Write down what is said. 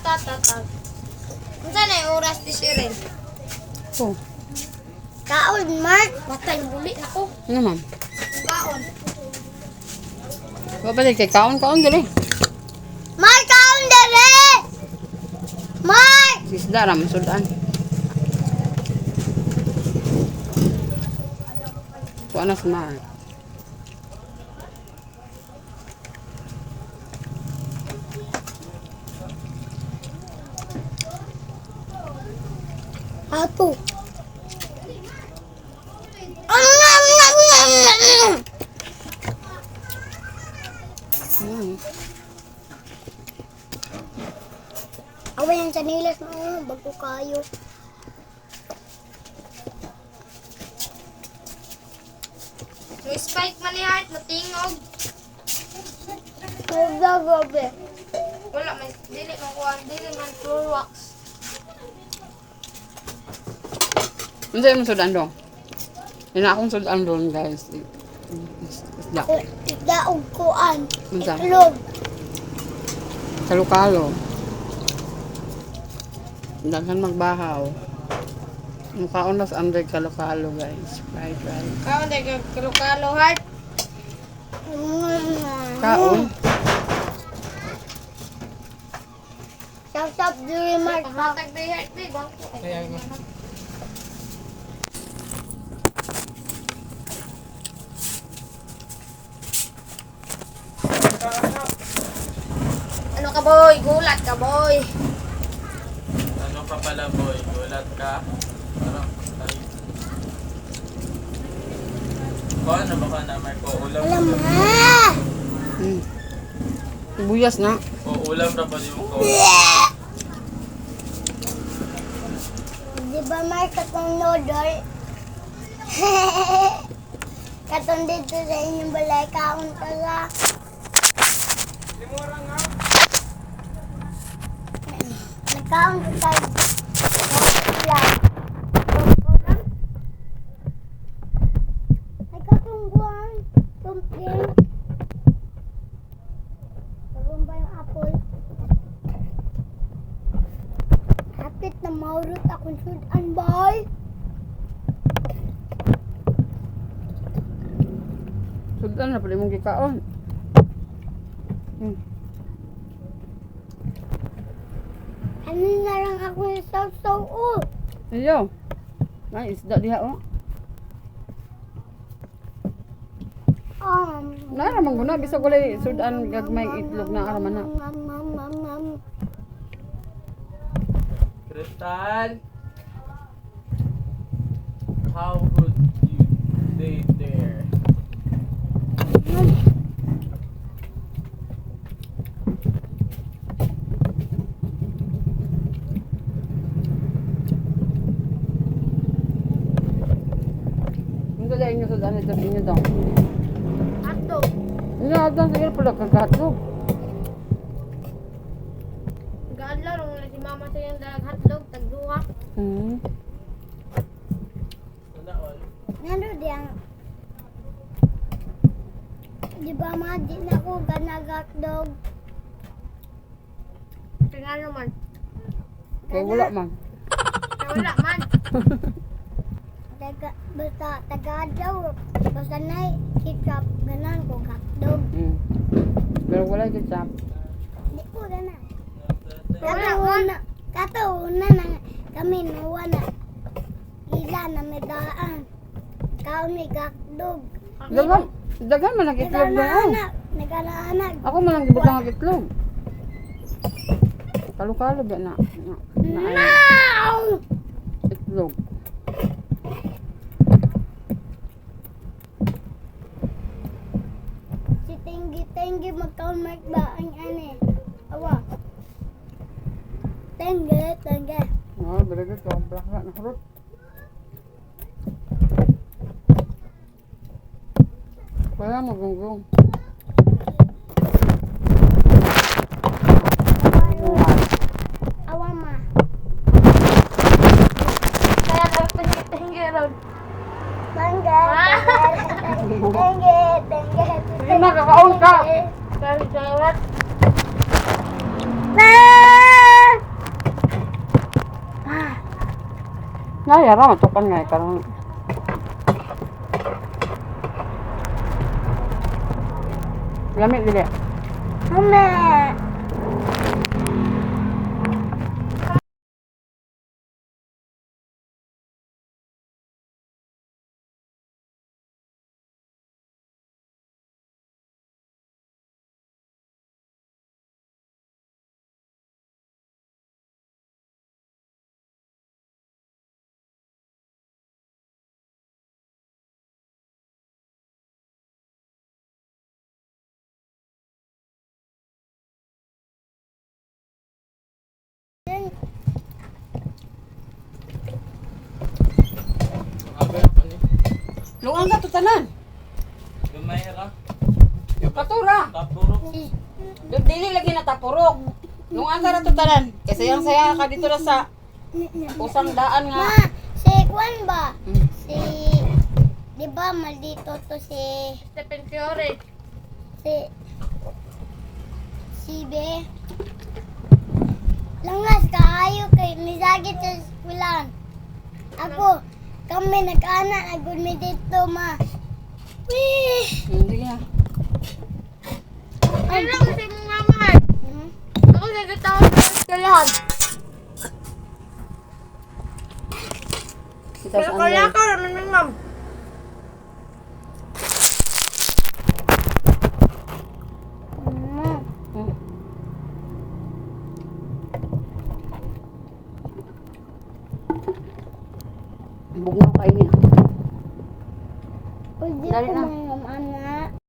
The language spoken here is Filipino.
Unsa na yung oras di Shiren? Oh, Kaon, Mark. Batay, muli ako. ano ma'am? Kaon. Wa pa kay kaon dili. Mark, kaon dere! Mark! Isda ra masudan. Kuha na smart. Ato. Away yung chanilas mo, bago kayo. Yung spike man ni Heart, natingog. Nagagabi. Wala, may dili man kuhan, dili man floor wax. Unsa imong sudan dong? Ina akong sudan dong, guys. Isda. Daog kuhan. Unsa? Itlog. Kalukalo. Daghan magbahaw. Mukhaon na sa Andre kalukalo, guys. Fried rice. Kaon tayo kalukalo, Heart. Kaon. Sap-sap diri, Mark. Matag di, Heart. Di, bangko. Ano ka, boy? Gulat ka, boy. Ano ka pala, boy? Gulat ka? Ano? Ay. Ano ba ka na? May uulam Alam na mo. ba? Buyas na. Uulam na ba yung kaulam? Di ba, Mark, katong noodle? Katong dito sa inyong balay, kaon ka sa... Nagkaon ka sa... Ay, katungguan. Tumpling. Sabon ba yung apple? Hapit na maurot akong sudan, boy. Sudan na pala mong gikaon. Ano na lang ako yung saw-saw, oh. Ayo. May isda diha oh. Nara man guna bisag walay sudan gagmay itlog na araman na. Crystal? How could you stay there? Unsa dai inyo sudan ito inyo dong? Ato. Ina adang sige pala kagatlog. Gaadlaw nung wala si mama sa yung dalag hatlog, tagduha. Wala, wala. Nano diyang... Di ba ma, di na ako ganagatlog. Kaya naman. Kay wala man. Kaya wala man. Basta taga-adlaw, basta na ketchup, ganan ko hotdog. Pero wala ketchup. Di ko ganan. Katauna na kami nawa na ila na may daan. Kaon may hotdog. Daghan man ang itlog doon. Nagana-anak. Ako man ang gibutang ang itlog. Kalo-kalo ba na? No! Itlog. Si Tenggi magkaon mark ba ang ane? Awa. Tenggi. Oh, berarti komplak na nakurot. Kaya magunggong. Awa ma. Kaya Tenggi ron. Tenggi. Hindi na, kakaon ka. Kaya jawat. Nayara, matukan nga karang. Lamig dili. Mama. Aga ako ni. Luang ka to tanan. Gamay ra. Patura. Tapurok. Dili lagi na tapurok. Luang ka ra to tanan. Kasi sayang saya ka dito ra sa usang daan nga. Ma, si Kwan ba? Mm. Si, di ba maldito to si, Stephen Fiore. si Be? Langas kaayo kay nisagit sa eskwelahan. Ako, kami nag-anak, nagulmi dito, ma. Wih! Hindi na. Ano lang kasi mong mamahal? Hmm? Ako nagkataon sa eskwelahan. Kita sa ano. Kalakaw naman ng ma'am. Hmm. Bugnaw kayo niya. Pwede Dali ko na.